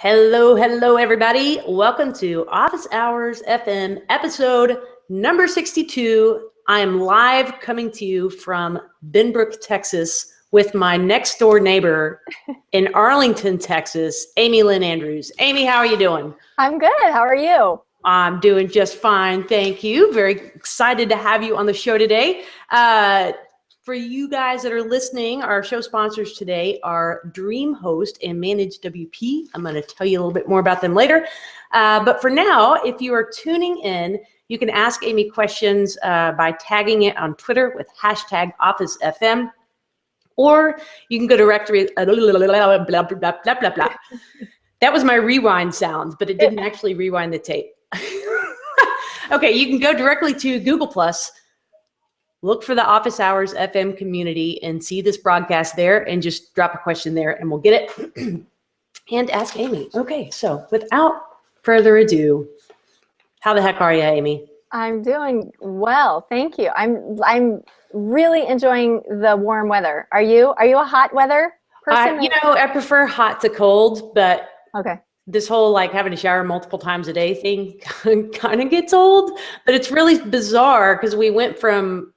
Hello, hello, everybody. Welcome to Office Hours FM episode number 62. I am live coming to you from Benbrook, Texas, with my next door neighbor in Arlington, Texas, Amy Lynn Andrews. Amy, how are you doing? I'm good. How are you? I'm doing just fine. Thank you. Very excited to have you on the show today. For you guys that are listening, our show sponsors today are DreamHost and Manage WP. I'm going to tell you a little bit more about them later. But for now, if you are tuning in, you can ask Amy questions by tagging it on Twitter with hashtag OfficeFM, or you can go directly. That was my rewind sound, but it didn't actually rewind the tape. Okay, you can go directly to Google+. Look for the Office Hours FM community and see this broadcast there and just drop a question there and we'll get it and ask Amy. Okay, so without further ado, how the heck are you, Amy? I'm doing well, thank you. I'm really enjoying the warm weather. Are you? Are you a hot weather person? I prefer hot to cold, but okay. This whole like having to shower multiple times a day thing kind of gets old, but it's really bizarre because we went from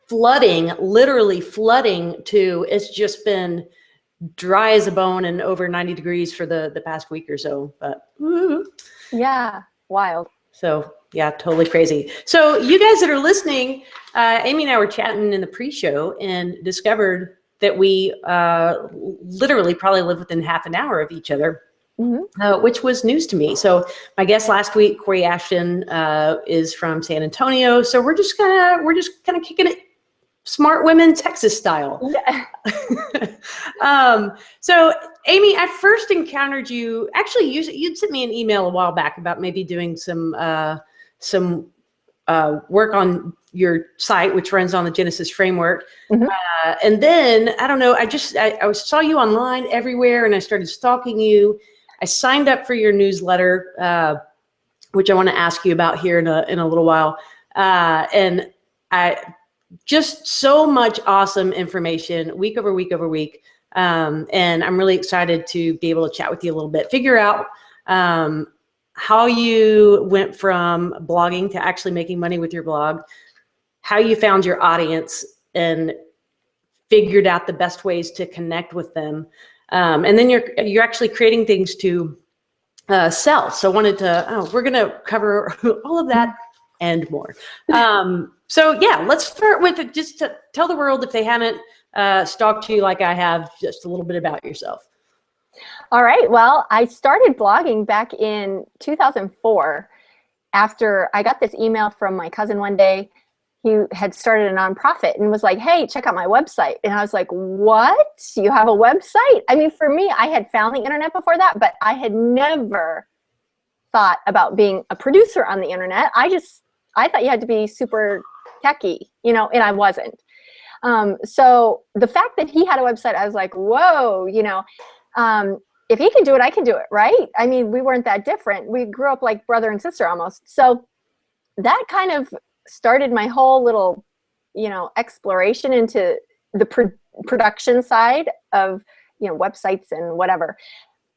flooding, literally flooding, to it's just been dry as a bone and over 90 degrees for the past week or so. But yeah, wild. So yeah, totally crazy. So you guys that are listening, Amy and I were chatting in the pre-show and discovered that we literally probably live within half an hour of each other. Which was news to me. So my guest last week, Corey Ashton, is from San Antonio. So we're just kind of kicking it smart women Texas style. Yeah. So Amy, I first encountered you. Actually, you'd sent me an email a while back about maybe doing some work on your site, which runs on the Genesis framework. And then I don't know. I saw you online everywhere, and I started stalking you. I signed up for your newsletter, which I want to ask you about here in a little while. And I just so much awesome information week over week over week. And I'm really excited to be able to chat with you a little bit, figure out how you went from blogging to actually making money with your blog, how you found your audience and figured out the best ways to connect with them. And then you're actually creating things to sell. So we're going to cover all of that and more. So yeah, let's start with just to tell the world, if they haven't stalked you like I have, just a little bit about yourself. All right. Well, I started blogging back in 2004 after I got this email from my cousin one day. He had started a nonprofit and was like, hey, check out my website. And I was like, what? You have a website? I mean, for me, I had found the internet before that, but I had never thought about being a producer on the internet. I thought you had to be super techie, and I wasn't. So the fact that he had a website, I was like, whoa, if he can do it, I can do it, right? I mean, we weren't that different. We grew up like brother and sister almost. So that kind of started my whole little, exploration into the production side of, websites and whatever.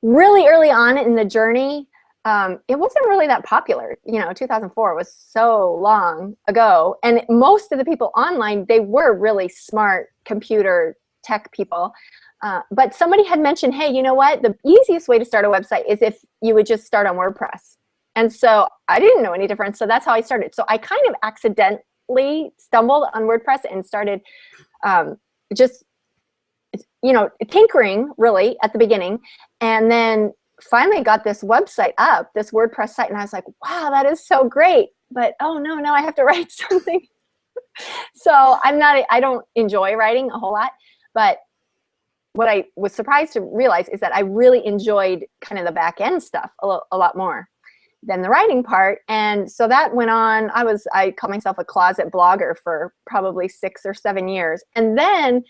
Really early on in the journey, it wasn't really that popular. 2004 was so long ago. And most of the people online, they were really smart computer tech people. But somebody had mentioned, hey, you know what? The easiest way to start a website is if you would just start on WordPress. And so I didn't know any difference. So that's how I started. So I kind of accidentally stumbled on WordPress and started just, tinkering really at the beginning. And then finally got this website up, this WordPress site. And I was like, wow, that is so great. But, oh, no, I have to write something. So I don't enjoy writing a whole lot. But what I was surprised to realize is that I really enjoyed kind of the back end stuff a lot more than the writing part. And so that went on. I call myself a closet blogger for probably 6 or 7 years. And then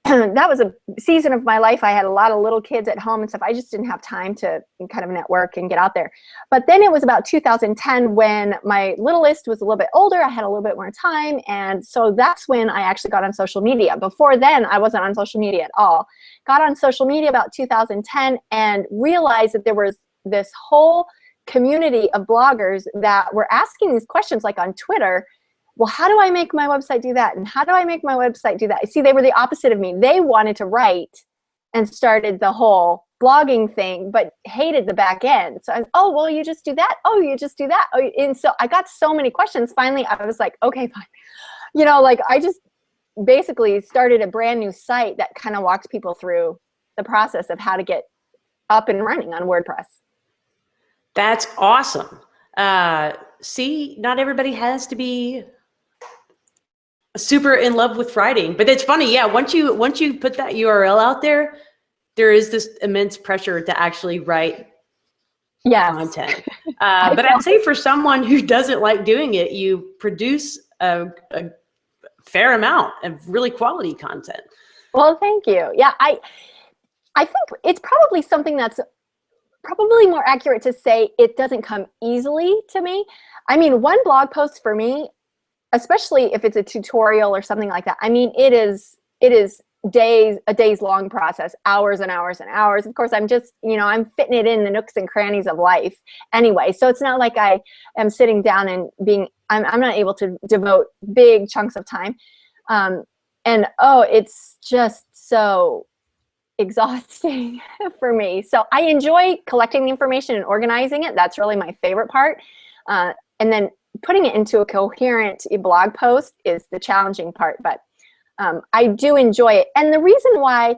that was a season of my life. I had a lot of little kids at home and stuff. I just didn't have time to kind of network and get out there. But then it was about 2010 when my littlest was a little bit older. I had a little bit more time. And so that's when I actually got on social media. Before then, I wasn't on social media at all. Got on social media about 2010 and realized that there was this whole community of bloggers that were asking these questions, like on Twitter. Well, how do I make my website do that? And how do I make my website do that? See, they were the opposite of me. They wanted to write and started the whole blogging thing, but hated the back end. So I was, oh, well, you just do that. Oh, you just do that. Oh, and so I got so many questions. Finally, I was like, okay, fine. You know, like I just basically started a brand new site that kind of walks people through the process of how to get up and running on WordPress. That's awesome. See, not everybody has to be super in love with writing, but it's funny. Yeah. Once you put that URL out there, there is this immense pressure to actually write content. But I'd say for someone who doesn't like doing it, you produce a fair amount of really quality content. Well, thank you. Yeah. I think it's probably something that's probably more accurate to say it doesn't come easily to me. I mean, one blog post for me, especially if it's a tutorial or something like that, I mean, it is a days long process, hours and hours and hours. Of course, I'm just, you know, I'm fitting it in the nooks and crannies of life anyway. So it's not like I am sitting down and I'm not able to devote big chunks of time. And oh, it's just so exhausting for me. So I enjoy collecting the information and organizing it. That's really my favorite part. And then putting it into a coherent blog post is the challenging part, but I do enjoy it. And the reason why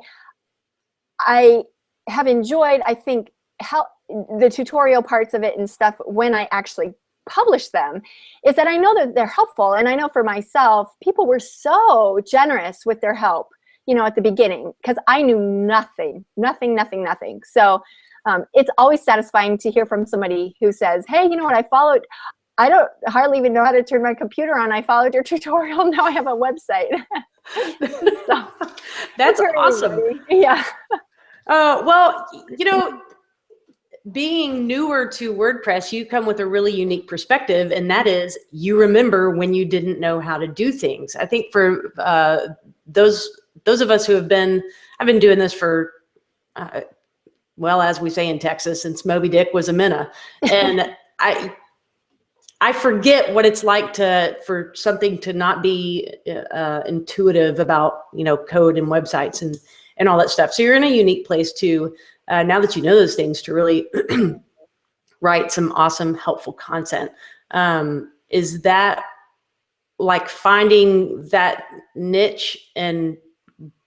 I have enjoyed, I think, how the tutorial parts of it and stuff when I actually publish them is that I know that they're helpful. And I know for myself, people were so generous with their help, you know, at the beginning, because I knew nothing. So it's always satisfying to hear from somebody who says, hey, you know what, I don't hardly even know how to turn my computer on. I followed your tutorial. Now I have a website. So, that's awesome. Yeah. Well, you know, being newer to WordPress, you come with a really unique perspective, and that is you remember when you didn't know how to do things. I think for those of us who I've been doing this for, well, as we say in Texas, since Moby Dick was a minnow, and I forget what it's like for something to not be intuitive about, you know, code and websites and all that stuff. So you're in a unique place to, now that you know those things, to really write some awesome, helpful content. Is that like finding that niche and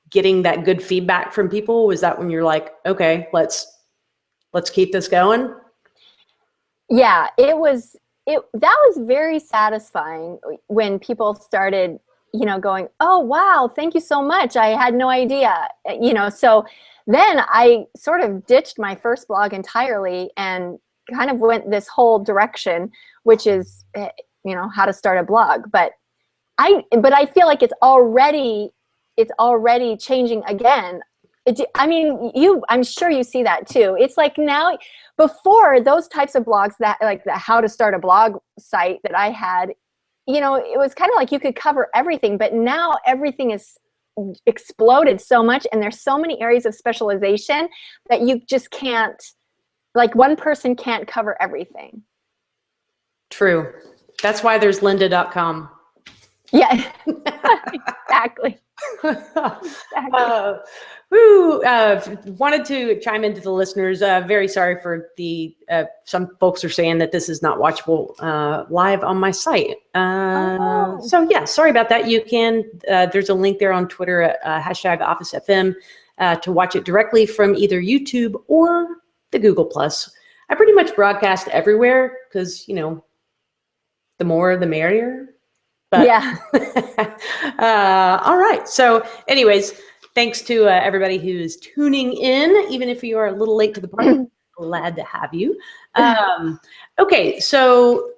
getting that good feedback from people? Was that when you're like, okay, let's keep this going? Yeah, that was very satisfying when people started, you know, going, oh, wow, thank you so much. I had no idea, you know. So then I sort of ditched my first blog entirely and kind of went this whole direction, which is, you know, how to start a blog. But I feel like it's already changing again. I mean, I'm sure you see that too. It's like now, before those types of blogs, that like the how to start a blog site that I had, you know, it was kind of like you could cover everything, but now everything is exploded so much, and there's so many areas of specialization that you just can't, like one person can't cover everything. True. That's why there's lynda.com. Yeah, exactly. Wanted to chime into the listeners. Very sorry for the, some folks are saying that this is not watchable live on my site. So yeah, sorry about that. You can, there's a link there on Twitter at #OfficeFM to watch it directly from either YouTube or the Google+. I pretty much broadcast everywhere because, you know, the more the merrier. But, yeah. All right. So anyways, thanks to everybody who's tuning in, even if you are a little late to the party. Glad to have you. Okay. So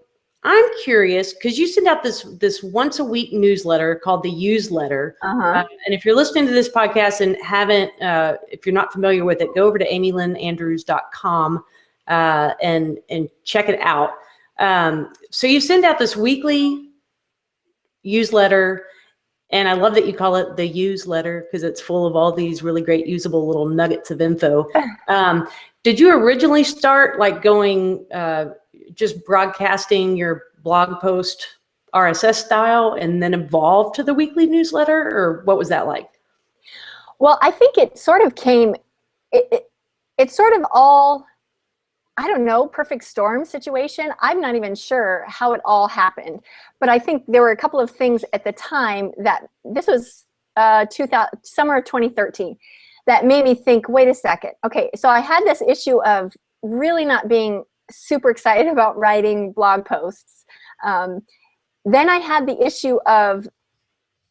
I'm curious because you send out this once a week newsletter called the newsletter. And if you're listening to this podcast and haven't, if you're not familiar with it, go over to amylynnandrews.com and check it out. So you send out this weekly newsletter, and I love that you call it the newsletter because it's full of all these really great usable little nuggets of info. Did you originally start like going just broadcasting your blog post RSS style and then evolve to the weekly newsletter, or what was that like? Well, I think it sort of came, it's sort of all, I don't know, perfect storm situation. I'm not even sure how it all happened, but I think there were a couple of things at the time that this was summer of 2013 that made me think, wait a second. Okay, so I had this issue of really not being super excited about writing blog posts. Then I had the issue of,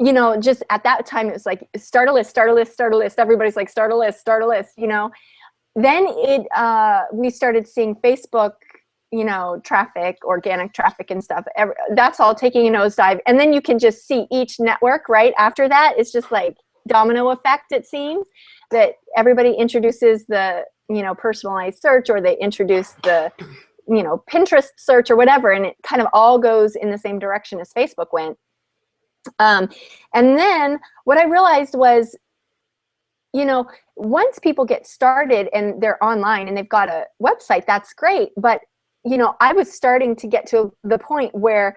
you know, just at that time, it was like, start a list, start a list, start a list. Everybody's like, start a list, you know. Then we started seeing Facebook, you know, traffic, organic traffic and stuff. That's all taking a nosedive. And then you can just see each network right after that. It's just like domino effect, it seems, that everybody introduces the, you know, personalized search, or they introduce the, you know, Pinterest search or whatever, and it kind of all goes in the same direction as Facebook went. And then what I realized was, you know, once people get started and they're online and they've got a website, that's great. But, you know, I was starting to get to the point where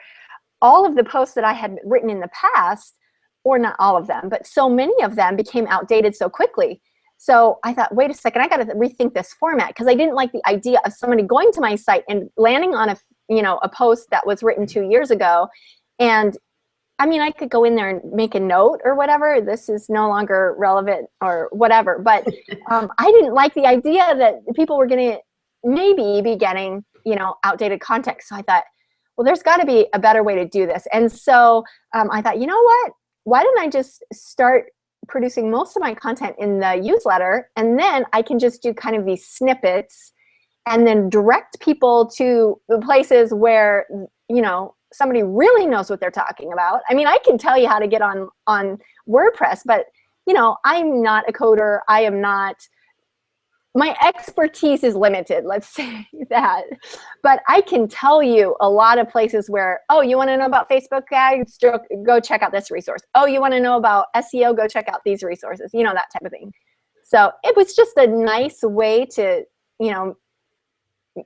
all of the posts that I had written in the past, or not all of them, but so many of them became outdated so quickly. So I thought, wait a second, I got to rethink this format, because I didn't like the idea of somebody going to my site and landing on a, you know, a post that was written 2 years ago. And I mean, I could go in there and make a note or whatever, this is no longer relevant or whatever. But I didn't like the idea that people were going to maybe be getting, you know, outdated content. So I thought, well, there's got to be a better way to do this. And so I thought, you know what? Why don't I just start producing most of my content in the newsletter, and then I can just do kind of these snippets and then direct people to the places where, you know, somebody really knows what they're talking about. I mean, I can tell you how to get on WordPress, but, you know, I'm not a coder. I am not, my expertise is limited, let's say that. But I can tell you a lot of places where, oh, you want to know about Facebook ads? Go check out this resource. Oh, you want to know about SEO? Go check out these resources, you know, that type of thing. So it was just a nice way to, you know,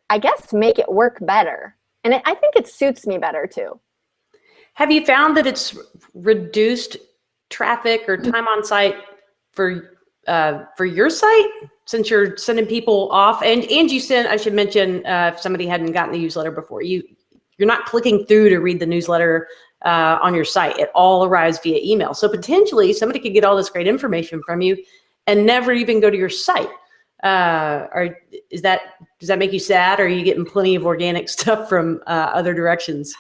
I guess make it work better. And I think it suits me better too. Have you found that it's reduced traffic or time on site for your site, since you're sending people off? And you send, I should mention, if somebody hadn't gotten the newsletter before, you're not clicking through to read the newsletter on your site. It all arrives via email. So potentially somebody could get all this great information from you and never even go to your site. Does that make you sad, or are you getting plenty of organic stuff from other directions?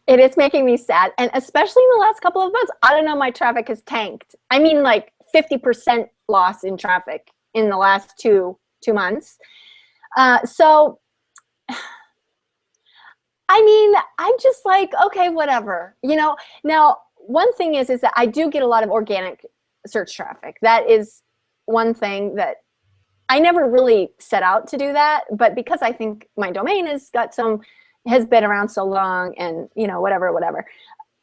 It is making me sad. And especially in the last couple of months, I don't know, my traffic has tanked. I mean, like 50% loss in traffic in the last two months. So, I mean, I'm just like, okay, whatever. You know, now, one thing is that I do get a lot of organic search traffic. That is one thing that I never really set out to do that, but because I think my domain has been around so long, and, you know, whatever,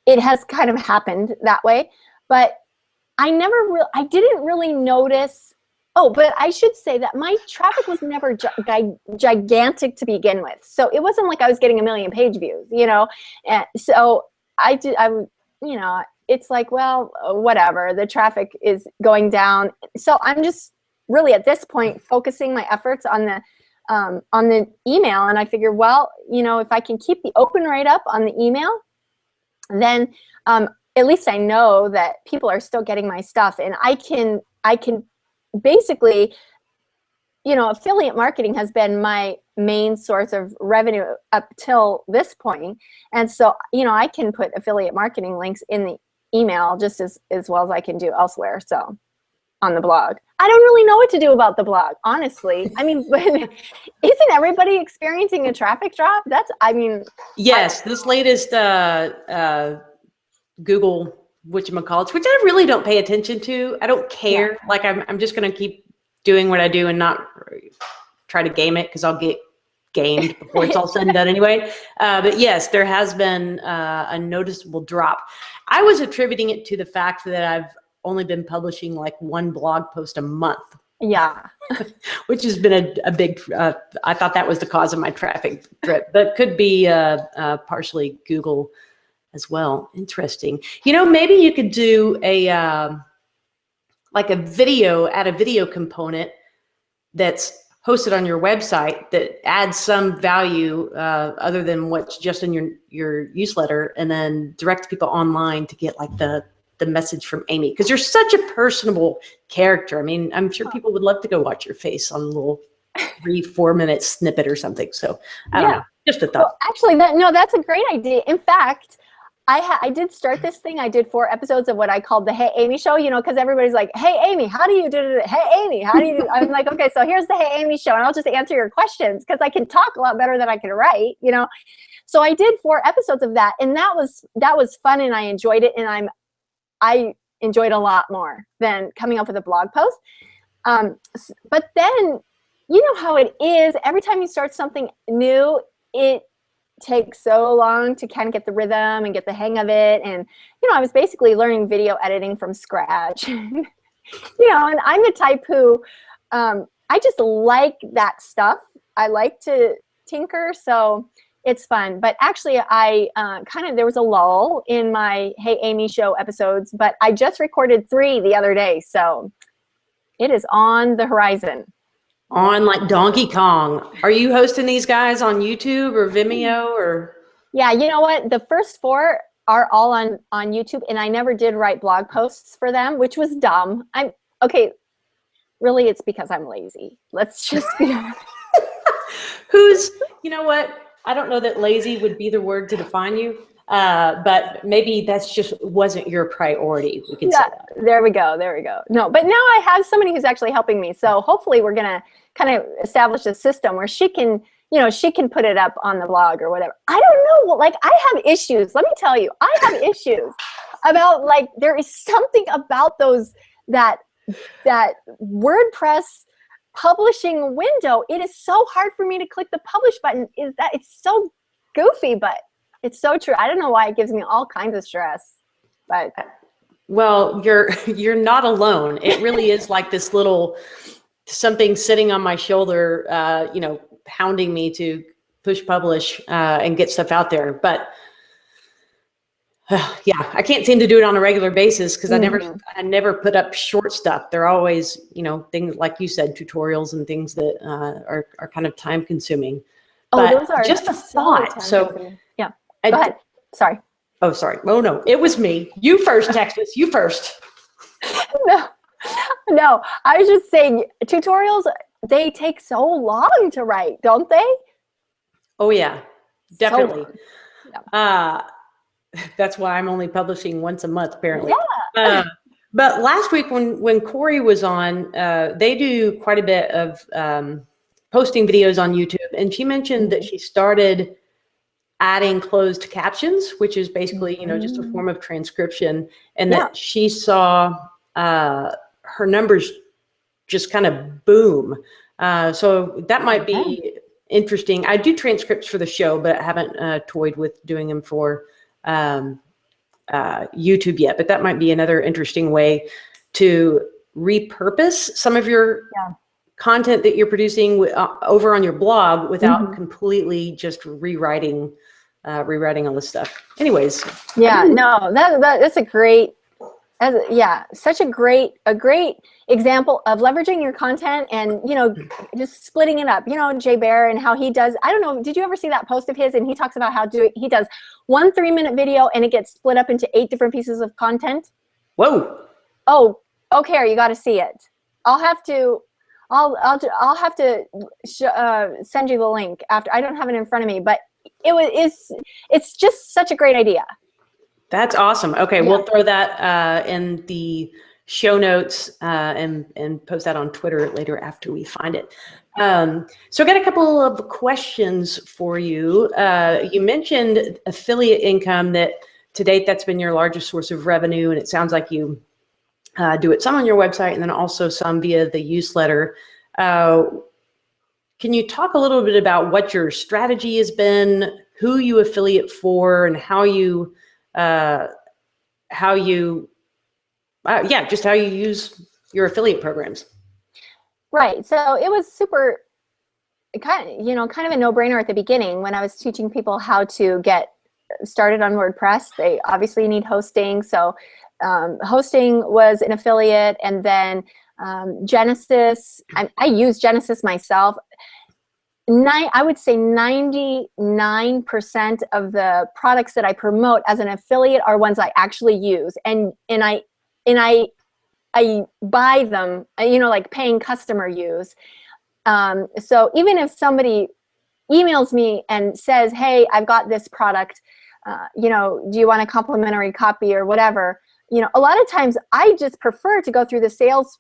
it has kind of happened that way. But I didn't really notice. Oh, but I should say that my traffic was never gigantic to begin with. So it wasn't like I was getting 1 million page views, you know? And so you know, it's like, well, whatever, the traffic is going down. So I'm just really at this point focusing my efforts on the email. And I figure, well, you know, if I can keep the open rate up on the email, then at least I know that people are still getting my stuff, and I can basically, you know, affiliate marketing has been my main source of revenue up till this point. And so, you know, I can put affiliate marketing links in the email just as well as I can do elsewhere. So on the blog. I don't really know what to do about the blog, honestly. I mean, but isn't everybody experiencing a traffic drop? That's, I mean. Yes, this latest Google whatchamacallits, which I really don't pay attention to. I don't care. Yeah. Like I'm just going to keep doing what I do and not try to game it, because I'll get gamed before it's all said and done anyway. But yes, there has been a noticeable drop. I was attributing it to the fact that I've only been publishing like one blog post a month. Yeah. Which has been a big, I thought that was the cause of my traffic drip, but could be partially Google as well. Interesting. You know, maybe you could do like a video, add a video component that's hosted on your website that adds some value other than what's just in your newsletter, and then direct people online to get like the message from Amy, because you're such a personable character. I mean, I'm sure people would love to go watch your face on a little 3-4 minute snippet or something. So I don't know, just a thought. Well, actually, that's a great idea. In fact, I did start this thing. I did 4 episodes of what I called the Hey Amy Show, you know, because everybody's like, hey Amy, how do you do it? Hey Amy, how do you do? I'm like, okay, so here's the Hey Amy Show, and I'll just answer your questions, because I can talk a lot better than I can write, you know. So I did 4 episodes of that, and that was fun, and I enjoyed it, and I enjoyed a lot more than coming up with a blog post. But then, you know how it is, every time you start something new, it takes so long to kind of get the rhythm and get the hang of it. And, you know, I was basically learning video editing from scratch. You know, and I'm the type who, I just like that stuff. I like to tinker, so it's fun. But actually, I there was a lull in my Hey Amy Show episodes, but I just recorded 3 the other day, so it is on the horizon. On like Donkey Kong. Are you hosting these guys on YouTube or Vimeo or? Yeah, you know what? The first 4 are all on YouTube, and I never did write blog posts for them, which was dumb. Okay, really, it's because I'm lazy. Let's just be honest. You know what? I don't know that lazy would be the word to define you, but maybe that's just wasn't your priority. We can say that. There we go. No, but now I have somebody who's actually helping me. So hopefully we're going to kind of establish a system where she can, you know, she can put it up on the blog or whatever. I don't know. Like, I have issues. Let me tell you, I have issues about, like, there is something about that WordPress publishing window. It is so hard for me to click the publish button. Is that it's so goofy, but it's so true. I don't know why it gives me all kinds of stress, but. Well, you're not alone. It really is like this little something sitting on my shoulder, you know, hounding me to push publish and get stuff out there. But yeah, I can't seem to do it on a regular basis because I never put up short stuff. They're always, you know, things like you said, tutorials and things that are kind of time consuming. But those are just a thought. So yeah, go ahead. Sorry. Oh, sorry. Oh, no, it was me. You first, Texas. You first. No, I was just saying tutorials, they take so long to write, don't they? Oh, yeah, definitely. So yeah. That's why I'm only publishing once a month, apparently. Yeah. But last week when Corey was on, they do quite a bit of posting videos on YouTube. And she mentioned that she started adding closed captions, which is basically, you know, just a form of transcription. And that she saw her numbers just kind of boom. So that might be interesting. I do transcripts for the show, but I haven't toyed with doing them for YouTube yet, but that might be another interesting way to repurpose some of your content that you're producing over on your blog without completely just rewriting all this stuff. Anyways. Yeah, no, that's a great, such a great example of leveraging your content and, you know, just splitting it up. You know, Jay Bear and how he does, I don't know, did you ever see that post of his? And he talks about how he does 1 3-minute video and it gets split up into 8 different pieces of content. Whoa. Oh, okay, you got to see it. I'll have to send you the link after. I don't have it in front of me, but it's just such a great idea. That's awesome. Okay, we'll throw that in the show notes and post that on Twitter later after we find it. So I got a couple of questions for you. You mentioned affiliate income, that to date that's been your largest source of revenue, and it sounds like you do it some on your website and then also some via the newsletter. Can you talk a little bit about what your strategy has been, who you affiliate for, and how you just how you use your affiliate programs? Right. So it was super kind of a no-brainer at the beginning when I was teaching people how to get started on WordPress. They obviously need hosting. So hosting was an affiliate, and then Genesis. I use Genesis myself. I would say 99% of the products that I promote as an affiliate are ones I actually use, and I buy them, like paying customer use. So even if somebody emails me and says, "Hey, I've got this product, do you want a complimentary copy or whatever?" A lot of times I just prefer to go through the sales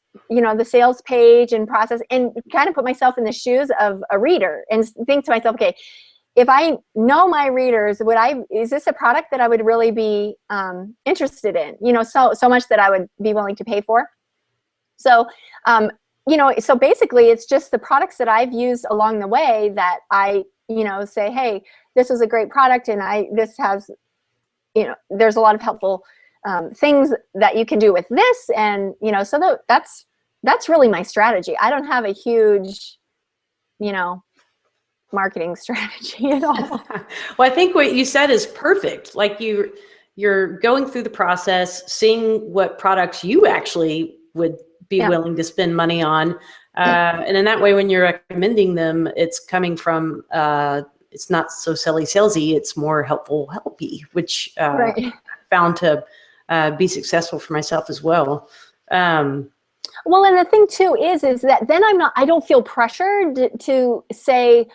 page and process and kind of put myself in the shoes of a reader and think to myself, okay, if I know my readers, is this a product that I would really be interested in? So much that I would be willing to pay for. So, so basically it's just the products that I've used along the way that I, say, hey, this was a great product, and this has, there's a lot of helpful things that you can do with this, and so that's really my strategy. I don't have a huge, marketing strategy at all. Well, I think what you said is perfect. Like you're going through the process, seeing what products you actually would be willing to spend money on, and in that way, when you're recommending them, it's coming from it's not so salesy. It's more helpy, which right. I found to be successful for myself as well. Well, and the thing too is that then I don't feel pressured to say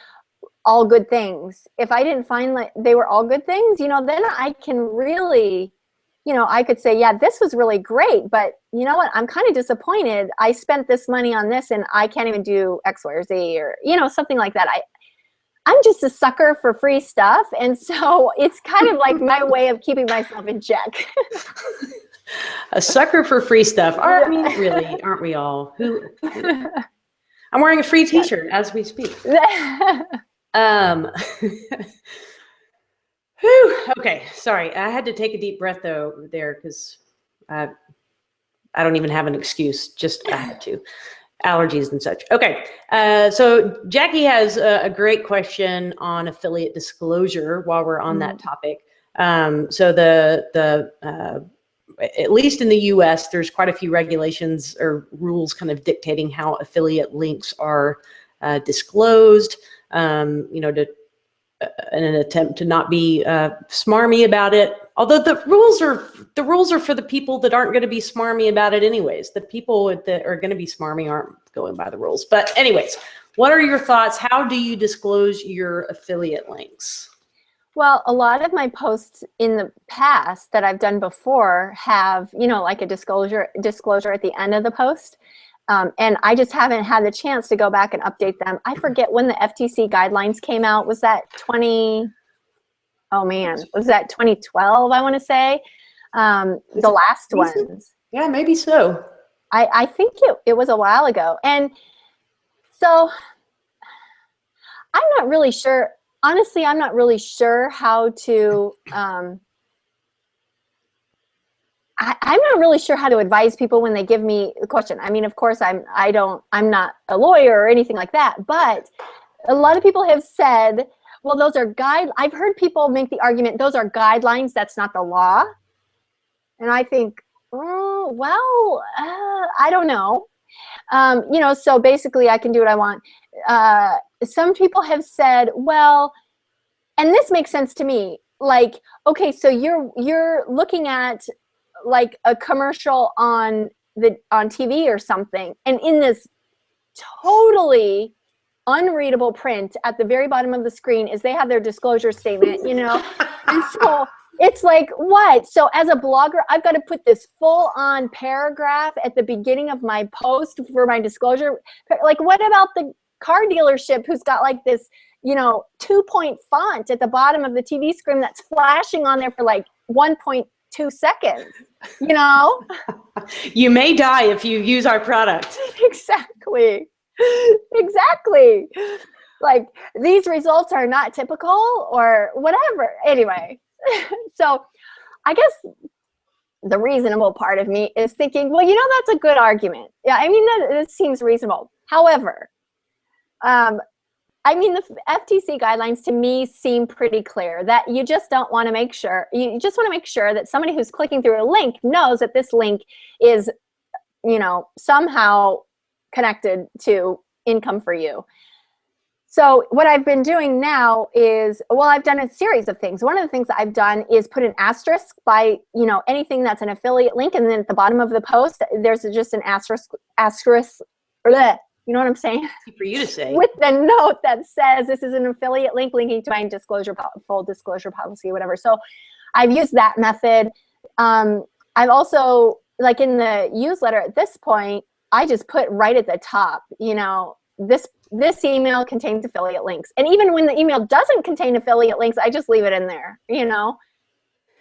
all good things. If I didn't find like they were all good things, then I can really, I could say, yeah, this was really great, but you know what? I'm kind of disappointed. I spent this money on this and I can't even do X, Y, or Z, or, something like that. I'm just a sucker for free stuff. And so it's kind of like my way of keeping myself in check. A sucker for free stuff. I mean, really, aren't we all? I'm wearing a free t-shirt as we speak. Okay, sorry. I had to take a deep breath though there because I don't even have an excuse. Just I had to. Allergies and such. Okay, so Jackie has a great question on affiliate disclosure while we're on that topic. So at least in the US, there's quite a few regulations or rules kind of dictating how affiliate links are disclosed, in an attempt to not be smarmy about it. Although the rules are for the people that aren't going to be smarmy about it anyways. The people that are going to be smarmy aren't going by the rules. But anyways, what are your thoughts? How do you disclose your affiliate links? Well, a lot of my posts in the past that I've done before have, like a disclosure at the end of the post. And I just haven't had the chance to go back and update them. I forget when the FTC guidelines came out. Was that 2012, I want to say? The last ones. Yeah, maybe so. I think it was a while ago. And so I'm not really sure. Honestly, I'm not really sure how to, I'm not really sure how to advise people when they give me the question. I mean, of course, I'm not a lawyer or anything like that, but a lot of people have said, well, those are I've heard people make the argument, those are guidelines, that's not the law. And I think, I don't know. So basically I can do what I want. Some people have said, well, and this makes sense to me, like, okay, so you're looking at like a commercial on TV or something, and in this totally unreadable print at the very bottom of the screen is they have their disclosure statement, and so It's like, what? So as a blogger, I've got to put this full-on paragraph at the beginning of my post for my disclosure. Like, what about the car dealership who's got like this, 2-point font at the bottom of the TV screen that's flashing on there for like 1.2 seconds, You may die if you use our product. Exactly. Like, these results are not typical or whatever. Anyway, so I guess the reasonable part of me is thinking, well, that's a good argument. Yeah, I mean, that seems reasonable. However, the FTC guidelines to me seem pretty clear that you just want to make sure that somebody who's clicking through a link knows that this link is, somehow connected to income for you. So what I've been doing now is, I've done a series of things. One of the things that I've done is put an asterisk by, anything that's an affiliate link. And then at the bottom of the post, there's just an asterisk, bleh, you know what I'm saying? For you to say. With the note that says this is an affiliate link linking to my full disclosure policy, whatever. So I've used that method. I've also, like in the newsletter at this point, I just put right at the top, this email contains affiliate links. And even when the email doesn't contain affiliate links, I just leave it in there,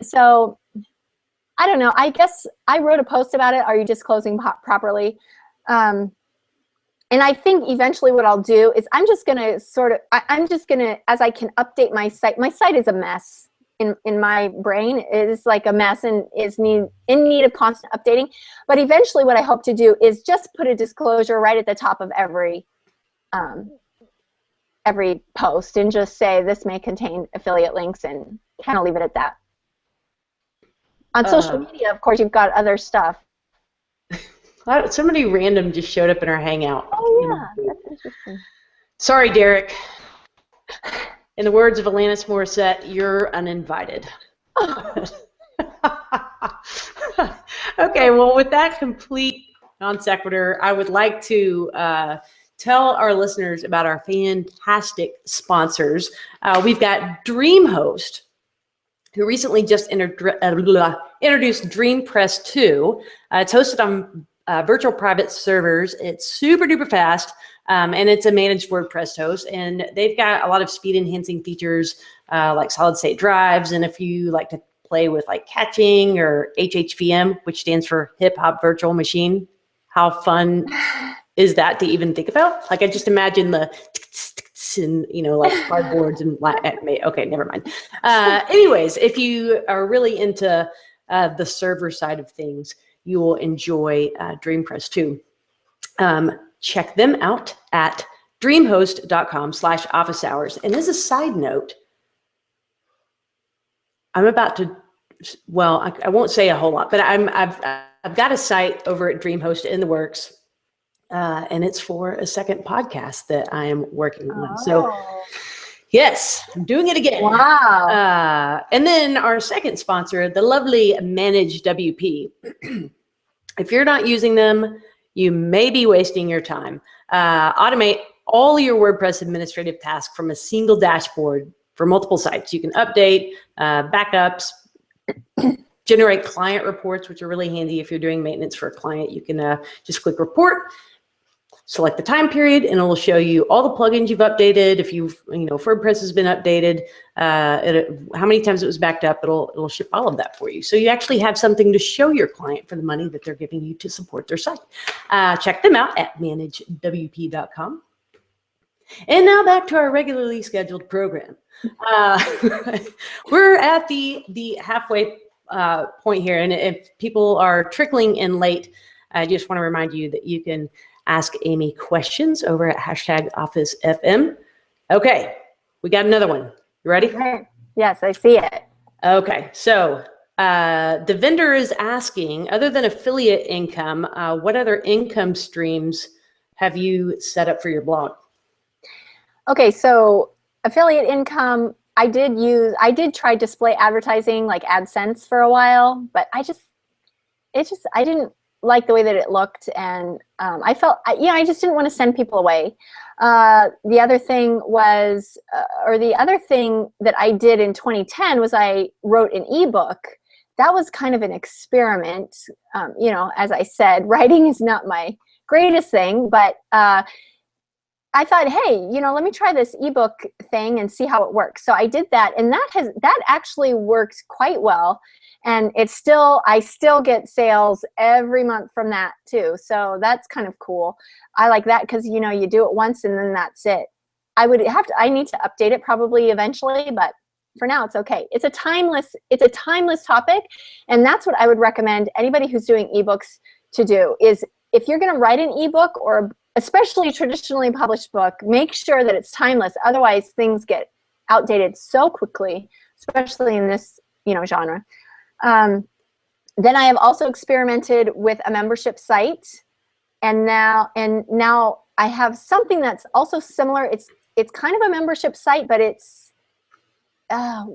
So I don't know. I guess I wrote a post about it. Are you disclosing properly? And I think eventually what I'll do is I'm just going to as I can update my site is a mess in my brain. It is like a mess and is in need of constant updating. But eventually what I hope to do is just put a disclosure right at the top of every post and just say this may contain affiliate links and kind of leave it at that. On social media, of course, you've got other stuff. Somebody random just showed up in our Hangout. Oh, yeah. That's interesting. Sorry, Derek. In the words of Alanis Morissette, you're uninvited. Okay, well, with that complete non sequitur, I would like to tell our listeners about our fantastic sponsors. We've got DreamHost, who recently just introduced DreamPress 2. It's hosted on virtual private servers. It's super duper fast, and it's a managed WordPress host. And they've got a lot of speed enhancing features like solid state drives. And if you like to play with like caching or HHVM, which stands for Hip Hop Virtual Machine, how fun is that to even think about? Like, I just imagine the and like cardboards and okay, never mind. Anyways, if you are really into the server side of things, you will enjoy DreamPress 2. Check them out at dreamhost.com/office hours. And as a side note, I'm about to, I won't say a whole lot, but I've got a site over at DreamHost in the works. And it's for a second podcast that I am working on. So yes, I'm doing it again. Wow. And then our second sponsor, the lovely Manage WP. If you're not using them, you may be wasting your time. Automate all your WordPress administrative tasks from a single dashboard for multiple sites. You can update, backups, generate client reports, which are really handy if you're doing maintenance for a client. You can just click report, select the time period, and it will show you all the plugins you've updated. If you've, WordPress has been updated, how many times it was backed up, it'll ship all of that for you. So you actually have something to show your client for the money that they're giving you to support their site. Check them out at managewp.com. And now back to our regularly scheduled program. We're at the halfway point here, and if people are trickling in late, I just want to remind you that you can ask Amy questions over at #OfficeFM. Okay, we got another one. You ready? Yes, I see it. Okay, so the vendor is asking, other than affiliate income, what other income streams have you set up for your blog? Okay, so affiliate income, I did try display advertising like AdSense for a while, but I like the way that it looked, and I felt, I just didn't want to send people away. The other thing was, the other thing that I did in 2010 was I wrote an ebook. That was kind of an experiment. As I said, writing is not my greatest thing, but I thought, hey, let me try this ebook thing and see how it works. So I did that, and that actually worked quite well. And I still get sales every month from that too. So that's kind of cool. I like that because you do it once and then that's it. I need to update it probably eventually, but for now it's okay. It's a timeless topic, and that's what I would recommend anybody who's doing ebooks to do. Is if you're going to write an ebook, or especially a traditionally published book, make sure that it's timeless. Otherwise, things get outdated so quickly, especially in this genre. Then I have also experimented with a membership site, and now I have something that's also similar. It's kind of a membership site, but it's I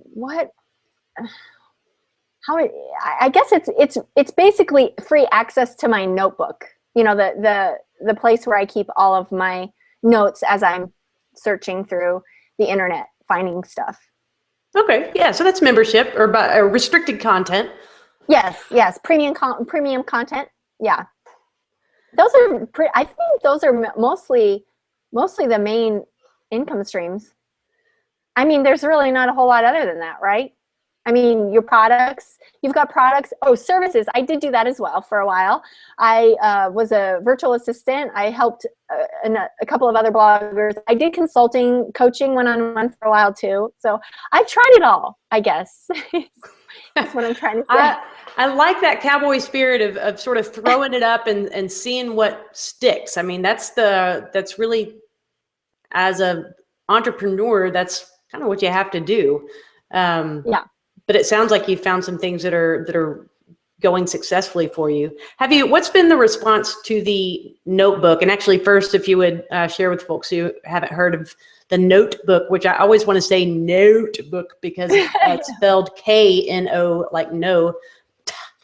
guess it's basically free access to my notebook. The place where I keep all of my notes as I'm searching through the internet, finding stuff. Okay, yeah, so that's membership or restricted content. Yes, premium content. Yeah, those are. I think those are mostly the main income streams. I mean, there's really not a whole lot other than that, right? I mean, your products, you've got products. Oh, services. I did do that as well for a while. I was a virtual assistant. I helped a couple of other bloggers. I did consulting, coaching one-on-one for a while too. So I've tried it all, I guess. That's what I'm trying to say. I like that cowboy spirit of sort of throwing it up and seeing what sticks. I mean, that's really, as a entrepreneur, that's kind of what you have to do. Yeah. But it sounds like you found some things that are going successfully for you. What's been the response to the notebook? And actually, first, if you would share with folks who haven't heard of the notebook, which I always want to say notebook because it's spelled K-N-O, like no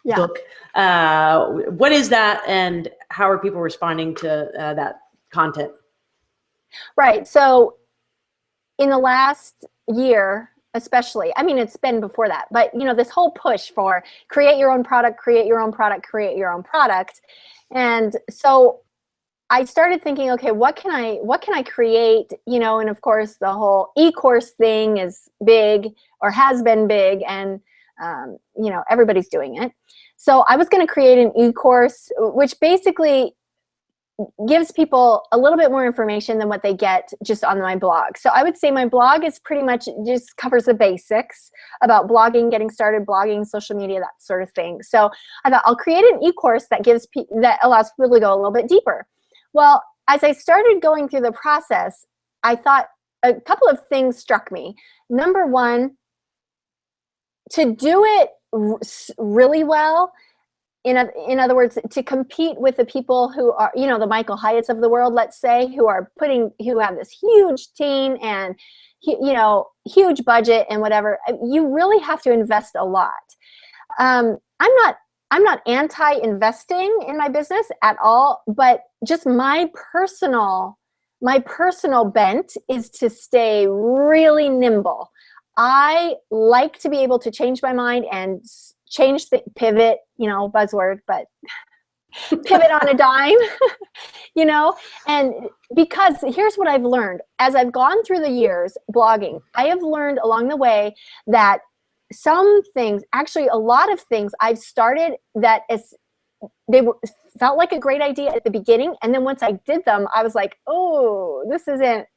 book. What is that, and how are people responding to that content? Right. So in the last year, especially, I mean, it's been before that, but this whole push for create your own product, create your own product, create your own product. And so I started thinking, okay, what can I create? And of course the whole eCourse thing is big, or has been big, and everybody's doing it. So I was going to create an eCourse, which basically gives people a little bit more information than what they get just on my blog. So I would say my blog is pretty much just covers the basics about blogging, getting started, blogging, social media, that sort of thing. So I thought I'll create an eCourse that allows people to go a little bit deeper. Well, as I started going through the process, I thought a couple of things struck me. Number one, to do it really well, in other words, to compete with the people who are, the Michael Hyatts of the world, let's say, who have this huge team and, huge budget and whatever, you really have to invest a lot. I'm not anti-investing in my business at all, but just my personal bent is to stay really nimble. I like to be able to change my mind and pivot, buzzword, but pivot on a dime, and because here's what I've learned. As I've gone through the years blogging, I have learned along the way that some things, actually a lot of things I've started that felt like a great idea at the beginning, and then once I did them, I was like, oh,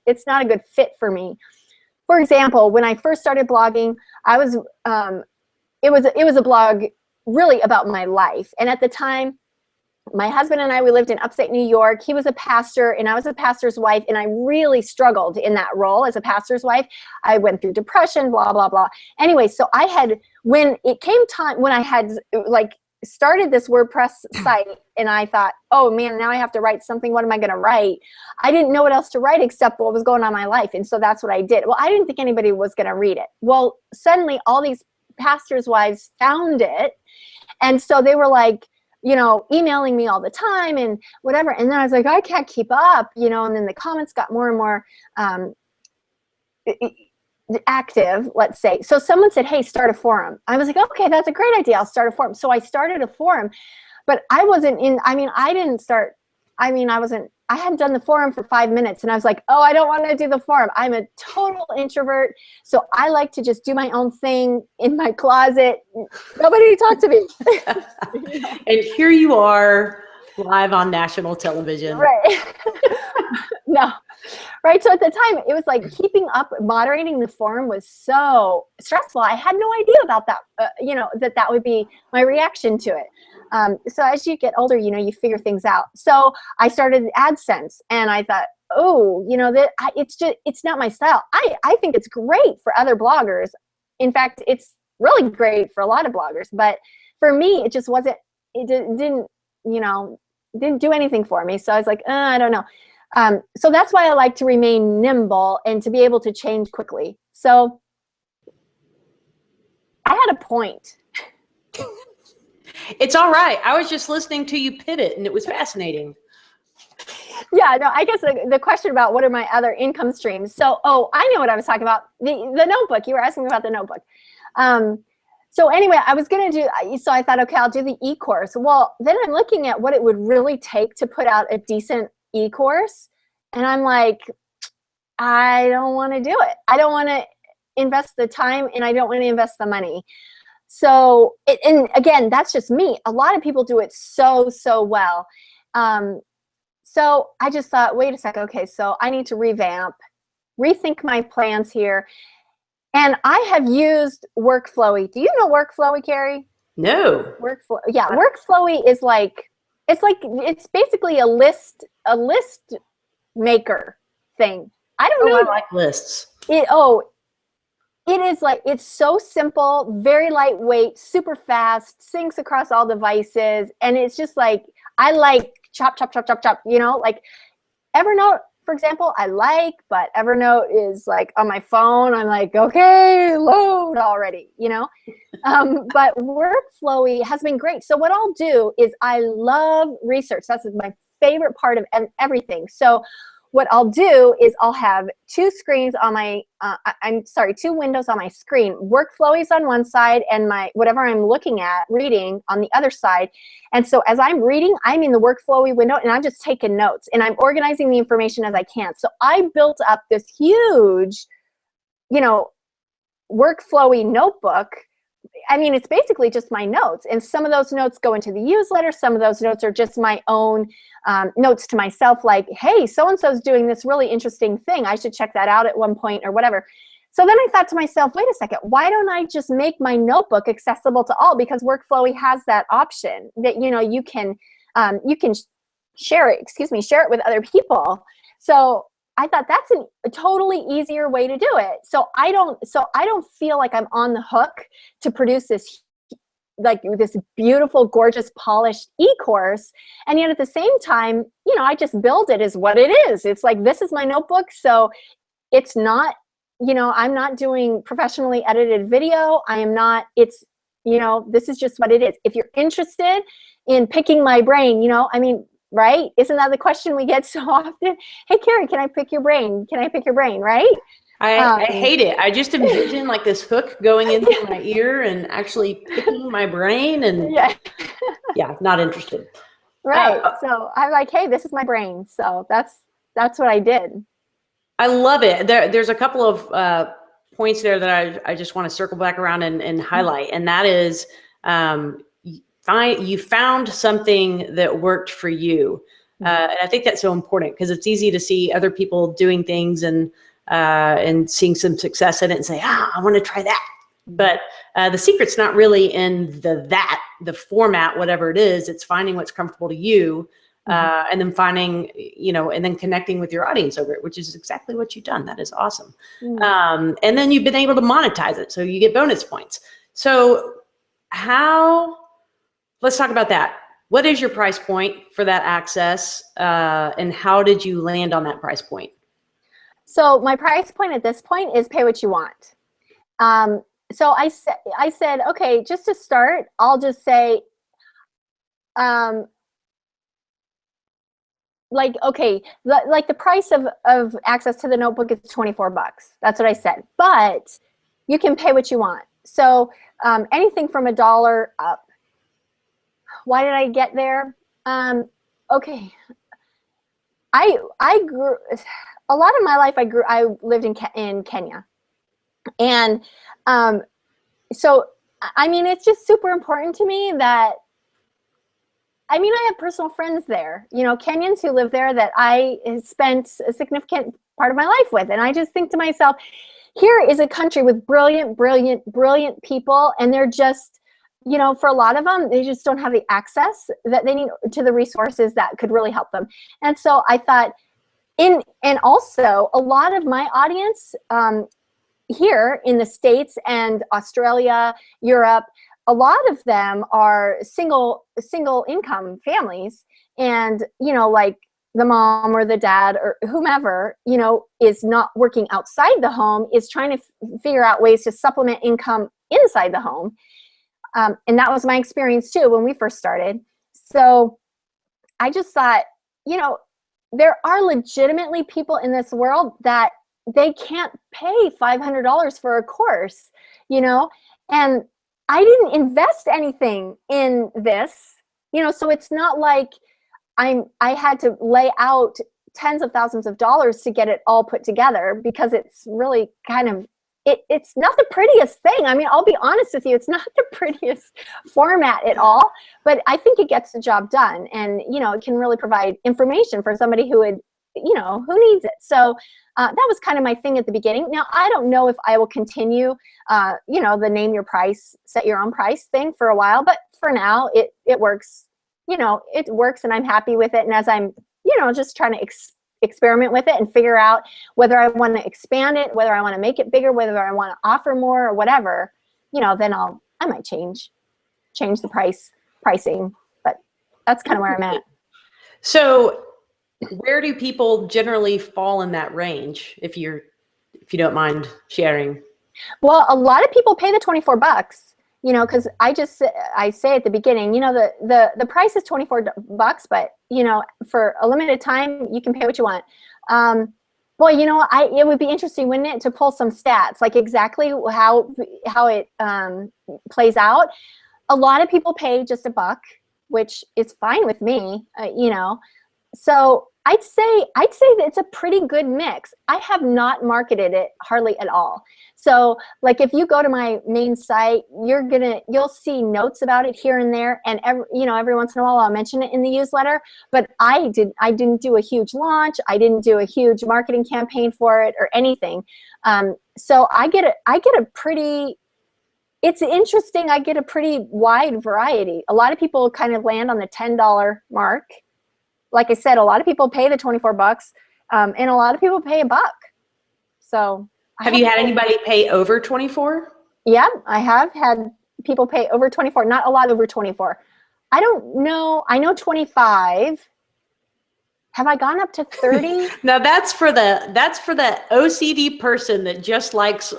it's not a good fit for me. For example, when I first started blogging, it was a blog really about my life. And at the time, my husband and I, we lived in upstate New York. He was a pastor and I was a pastor's wife, and I really struggled in that role as a pastor's wife. I went through depression, blah, blah, blah. Anyway, so when it came time, when I had started this WordPress site, and I thought, oh man, now I have to write something. What am I going to write? I didn't know what else to write except what was going on in my life. And so that's what I did. Well, I didn't think anybody was going to read it. Well, suddenly all these pastors' wives found it. And so they were like, emailing me all the time and whatever. And then I was like, I can't keep up, and then the comments got more and more active, let's say. So someone said, hey, start a forum. I was like, okay, that's a great idea. I'll start a forum. So I started a forum, but I hadn't done the forum for 5 minutes, and I was like, oh, I don't want to do the forum. I'm a total introvert, so I like to just do my own thing in my closet. Nobody talk to me. And here you are live on national television. Right. No. Right. So at the time, it was like keeping up, moderating the forum was so stressful. I had no idea about that, that would be my reaction to it. So as you get older, you figure things out. So I started AdSense, and I thought, oh, it's not my style. I think it's great for other bloggers. In fact, it's really great for a lot of bloggers, but for me, it just wasn't, didn't do anything for me. So I was like, I don't know. So that's why I like to remain nimble and to be able to change quickly. So I had a point. It's all right. I was just listening to you pivot, and it was fascinating. Yeah, no, I guess the question about what are my other income streams. So, I know what I was talking about. The notebook. You were asking about the notebook. So anyway, I was going to do, so I thought, okay, I'll do the eCourse. Well, then I'm looking at what it would really take to put out a decent eCourse. And I'm like, I don't want to do it. I don't want to invest the time, and I don't want to invest the money. So, and again, that's just me. A lot of people do it so well. So I just thought, wait a second. Okay, so I need to rethink my plans here. And I have used Workflowy. Do you know Workflowy, Carrie? No. Workflowy. Yeah, Workflowy is it's basically a list maker thing. I don't know. I like lists. It is it's so simple, very lightweight, super fast, syncs across all devices, and it's just I like chop, like Evernote, for example, but Evernote is on my phone. I'm like, okay, load already, But Workflowy has been great. So what I'll do is I love research. That's my favorite part of everything. So what I'll do is I'll have two screens on my, two windows on my screen. Workflowy is on one side, and whatever I'm looking at, reading, on the other side. And so as I'm reading, I'm in the Workflowy window, and I'm just taking notes, and I'm organizing the information as I can. So I built up this huge, Workflowy notebook. I mean, it's basically just my notes, and some of those notes go into the newsletter. Some of those notes are just my own notes to myself, like, hey, so-and-so's doing this really interesting thing. I should check that out at one point or whatever. So then I thought to myself, wait a second, why don't I just make my notebook accessible to all? Because Workflowy has that option that, you can share it with other people. So I thought that's a totally easier way to do it. So I don't feel like I'm on the hook to produce this beautiful, gorgeous, polished eCourse. And yet at the same time, I just build it as what it is. It's this is my notebook. So it's not, I'm not doing professionally edited video. I am not, this is just what it is. If you're interested in picking my brain, right? Isn't that the question we get so often? Hey, Carrie, can I pick your brain? Can I pick your brain, right? I hate it. I just envision this hook going into my ear and actually picking my brain, and yeah, not interested. Right. So I'm like, hey, this is my brain. So that's what I did. I love it. There's a couple of points there that I just want to circle back around and highlight, and that is you found something that worked for you. And I think that's so important, because it's easy to see other people doing things and seeing some success in it and say, I want to try that. But the secret's not really in the format, whatever it is. It's finding what's comfortable to you, and then finding, and then connecting with your audience over it, which is exactly what you've done. That is awesome. And then you've been able to monetize it, so you get bonus points. So let's talk about that. What is your price point for that access, and how did you land on that price point? So my price point at this point is pay what you want. So I said, okay, just to start, I'll just say, like, okay, like the price of access to the notebook is $24. That's what I said. But you can pay what you want. So anything from $1 up. Why did I get there? Okay. I grew, a lot of my life I lived in Kenya. And so, I mean, it's just super important to me that, I mean, I have personal friends there, you know, Kenyans who live there that I spent a significant part of my life with. And I just think to myself, here is a country with brilliant, brilliant, brilliant people. And they're just, you know, for a lot of them, they just don't have the access that they need to the resources that could really help them. And so I thought, and also a lot of my audience here in the States and Australia, Europe, a lot of them are single income families, and, you know, like the mom or the dad or whomever, you know, is not working outside the home, is trying to figure out ways to supplement income inside the home. And that was my experience too when we first started. So I just thought, you know, there are legitimately people in this world that they can't pay $500 for a course, you know, and I didn't invest anything in this, you know, so it's not like I had to lay out tens of thousands of dollars to get it all put together, because it's really kind of, it's not the prettiest thing. I mean, I'll be honest with you, it's not the prettiest format at all, but I think it gets the job done. And, you know, it can really provide information for somebody who would, you know, who needs it. So that was kind of my thing at the beginning. Now, I don't know if I will continue, you know, the name your price, set your own price thing for a while, but for now it works, you know, it works and I'm happy with it. And as I'm, you know, just trying to experiment with it and figure out whether I want to expand it, whether I want to make it bigger, whether I want to offer more or whatever, you know, then I might change the pricing, but that's kind of where I'm at. So where do people generally fall in that range, if you don't mind sharing? Well, a lot of people pay the $24, you know, because I say at the beginning, you know, the price is $24, but, you know, for a limited time, you can pay what you want. Boy, you know, it would be interesting, wouldn't it, to pull some stats, like exactly how it plays out. A lot of people pay just $1, which is fine with me, you know. So I'd say that it's a pretty good mix. I have not marketed it hardly at all. So like if you go to my main site, you'll see notes about it here and there, and every once in a while I'll mention it in the newsletter. But I didn't do a huge launch. I didn't do a huge marketing campaign for it or anything. So I get a pretty. It's interesting. I get a pretty wide variety. A lot of people kind of land on the $10 mark. Like I said, a lot of people pay the $24, and a lot of people pay $1. So have you had anybody pay over 24? Yeah, I have had people pay over 24. Not a lot over 24. I don't know. I know 25. Have I gone up to 30? Now that's for the OCD person that just likes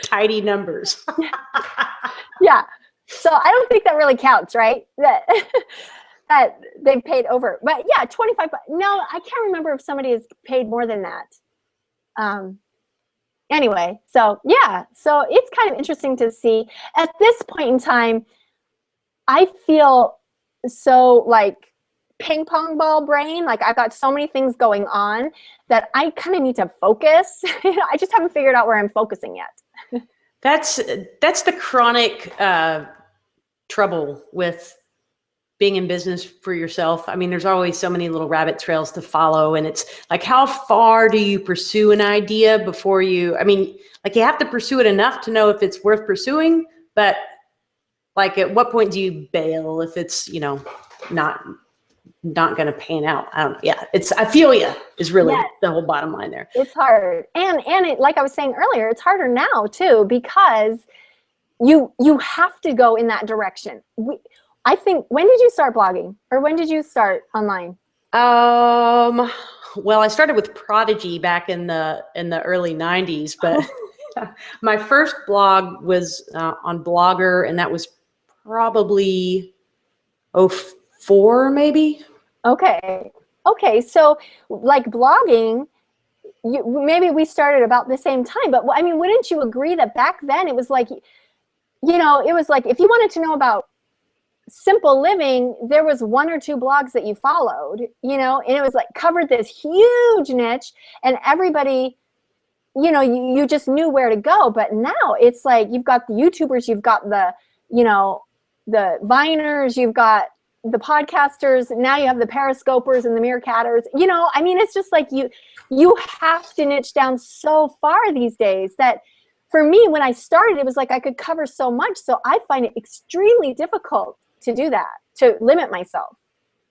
tidy numbers. Yeah. So I don't think that really counts, right? That they've paid over. But yeah, 25. No, I can't remember if somebody has paid more than that. Anyway, so yeah, so it's kind of interesting to see. At this point in time, I feel so like ping pong ball brain. Like I've got so many things going on that I kind of need to focus. I just haven't figured out where I'm focusing yet. That's the chronic trouble with being in business for yourself. I mean, there's always so many little rabbit trails to follow, and it's like, how far do you pursue an idea before you, I mean, like you have to pursue it enough to know if it's worth pursuing, but like at what point do you bail if it's, you know, not going to pan out? I don't know. Yeah, I feel you is really the whole bottom line there. It's hard. And it, like I was saying earlier, it's harder now too, because you have to go in that direction. I think, when did you start blogging, or when did you start online? Well, I started with Prodigy back in the early 90s, but my first blog was on Blogger, and that was probably 4 maybe. Okay. Okay. So like blogging, maybe we started about the same time, but I mean, wouldn't you agree that back then it was like, you know, it was like if you wanted to know about simple living, there was 1 or 2 blogs that you followed, you know, and it was like covered this huge niche and everybody, you know, you just knew where to go. But now it's like you've got the YouTubers, you've got the, you know, the Viners, you've got the podcasters, now you have the Periscopers and the Meerkatters. You know, I mean, it's just like you have to niche down so far these days that for me, when I started, it was like I could cover so much. So I find it extremely difficult to do that, to limit myself.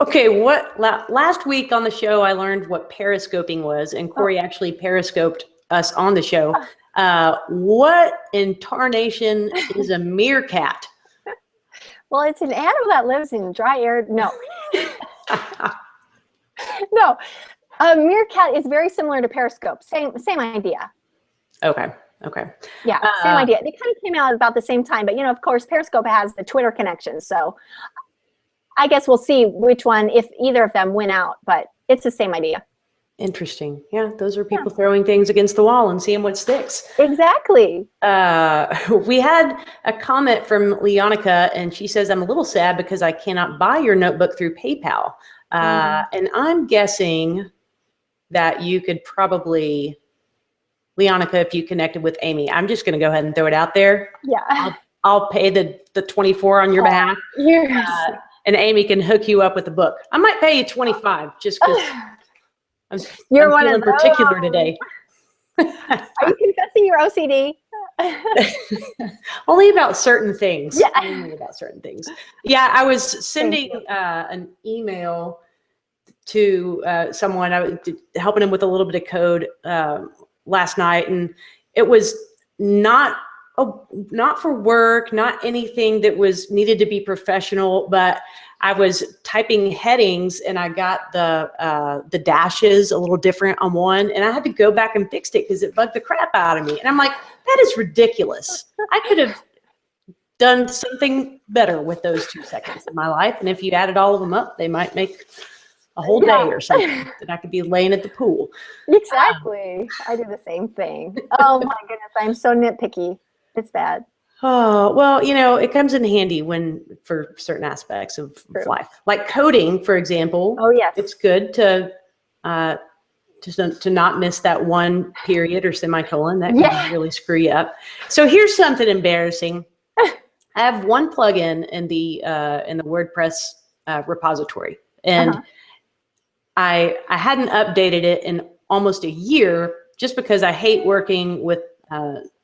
Okay, last week on the show, I learned what periscoping was, and Corey actually periscoped us on the show. What in tarnation is a meerkat? Well, it's an animal that lives in dry air. No. No. A meerkat is very similar to Periscope. Same idea. Okay. Okay. Yeah, same idea. They kind of came out about the same time, but you know, of course, Periscope has the Twitter connection. So I guess we'll see which one, if either of them win out, but it's the same idea. Interesting. Yeah, those are people throwing things against the wall and seeing what sticks. Exactly. We had a comment from Leonica, and she says, I'm a little sad because I cannot buy your notebook through PayPal. And I'm guessing that you could probably, Leonica, if you connected with Amy, I'm just going to go ahead and throw it out there. Yeah. I'll pay the 24 on your behalf. And Amy can hook you up with the book. I might pay you 25 just because I'm feeling particular today. Are you confessing your OCD? Only about certain things. Yeah. Only about certain things. Yeah, I was sending an email to someone. I was helping him with a little bit of code last night, and it was not for work, not anything that was needed to be professional, but I was typing headings and I got the dashes a little different on one, and I had to go back and fix it because it bugged the crap out of me. And I'm like, that is ridiculous. I could have done something better with those 2 seconds of my life. And if you added all of them up, they might make a whole day or something that I could be laying at the pool. Exactly. I do the same thing. Oh my goodness. I'm so nitpicky. It's bad. Oh, well, you know, it comes in handy for certain aspects of life, like coding, for example. Oh, yes. It's good to not miss that one period or semicolon that can really screw you up. So here's something embarrassing. I have one plugin in the WordPress repository, and I hadn't updated it in almost a year just because I hate working with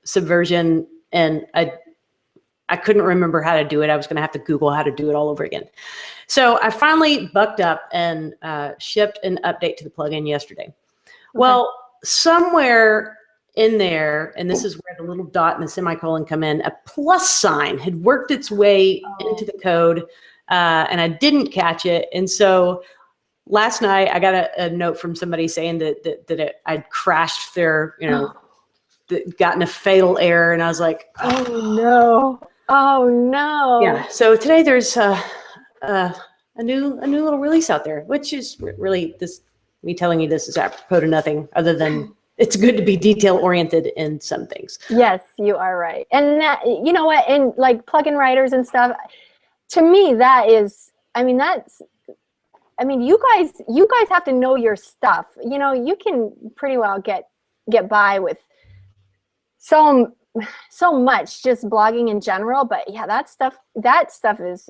Subversion, and I couldn't remember how to do it. I was going to have to Google how to do it all over again. So I finally bucked up and shipped an update to the plugin yesterday. Okay. Well, somewhere in there, and this is where the little dot and the semicolon come in, a plus sign had worked its way into the code, and I didn't catch it. And so last night I got a note from somebody saying that I'd crashed their, gotten a fatal error, and I was like, oh no. Oh no. Yeah. So today there's a new little release out there, which is really me telling you this is apropos to nothing other than it's good to be detail oriented in some things. Yes, you are right. And that, you know what, and like plugin writers and stuff, to me that is, you guys have to know your stuff. You know, you can pretty well get by with so much just blogging in general, but yeah, that stuff is,